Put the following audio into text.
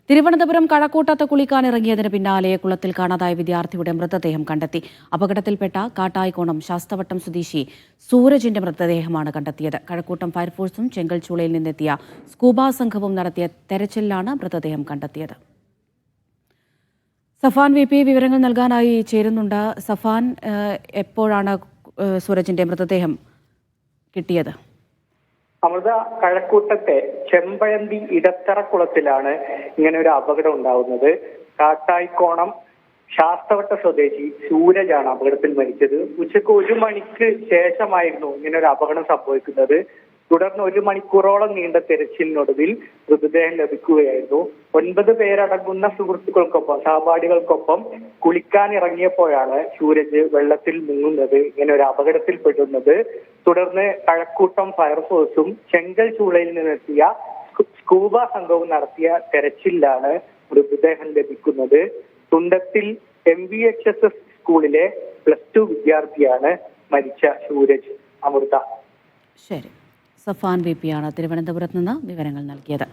തിരുവനന്തപുരം കഴക്കൂട്ടത്ത് കുളിക്കാനിറങ്ങിയതിന് പിന്നാലെ കുളത്തിൽ കാണാതായ വിദ്യാർത്ഥിയുടെ മൃതദേഹം കണ്ടെത്തി. അപകടത്തിൽപ്പെട്ട കാട്ടായിക്കോണം ശാസ്തവട്ടം സ്വദേശി സൂരജിന്റെ മൃതദേഹമാണ് കണ്ടെത്തിയത്. കഴക്കൂട്ടം ഫയർഫോഴ്സും ചെങ്കൽച്ചൂളയിൽ നിന്നെത്തിയ സ്കൂബ സംഘവും നടത്തിയ തെരച്ചിലിലാണ് മൃതദേഹം കണ്ടെത്തിയത്. സഫാൻ വി പി വിവരങ്ങൾ നൽകാനായി ചേരുന്നുണ്ട്. സഫാൻ, എപ്പോഴാണ് സൂരജിന്റെ മൃതദേഹം കിട്ടിയത്? അമൃത, കഴക്കൂട്ടത്തെ ചെമ്പഴന്തി ഇടത്തറക്കുളത്തിലാണ് ഇങ്ങനെ ഒരു അപകടം ഉണ്ടാവുന്നത്. കാട്ടായിക്കോണം ശാസ്തവട്ട സ്വദേശി സൂരജാണ് അപകടത്തിൽ മരിച്ചത്. ഉച്ചയ്ക്ക് 1 മണിക്ക് ശേഷമായിരുന്നു ഇങ്ങനെ ഒരു അപകടം സംഭവിക്കുന്നത്. തുടർന്ന് 1 മണിക്കൂറോളം നീണ്ട തെരച്ചിലിനൊടുവിൽ മൃതദേഹം ലഭിക്കുകയായിരുന്നു. 9 പേരടങ്ങുന്ന സുഹൃത്തുക്കൾക്കൊപ്പം സഹപാഠികൾക്കൊപ്പം കുളിക്കാൻ ഇറങ്ങിയപ്പോഴാണ് സൂരജ് വെള്ളത്തിൽ മുങ്ങുന്നത്, ഇങ്ങനെ ഒരു അപകടത്തിൽപ്പെടുന്നത്. തുടർന്ന് കഴക്കൂട്ടം ഫയർഫോഴ്സും ചെങ്കൽച്ചൂളയിൽ നിന്നെത്തിയ സ്കൂബ സംഘവും നടത്തിയ തെരച്ചിലാണ് മൃതദേഹം ലഭിക്കുന്നത്. തുണ്ടത്തിൽ MVHSS സ്കൂളിലെ +2 വിദ്യാർത്ഥിയാണ് മരിച്ച സൂരജ്. അമൃത. ശരി, സഫാൻ വി പി ആണ് തിരുവനന്തപുരത്ത് നിന്ന് വിവരങ്ങൾ നൽകിയത്.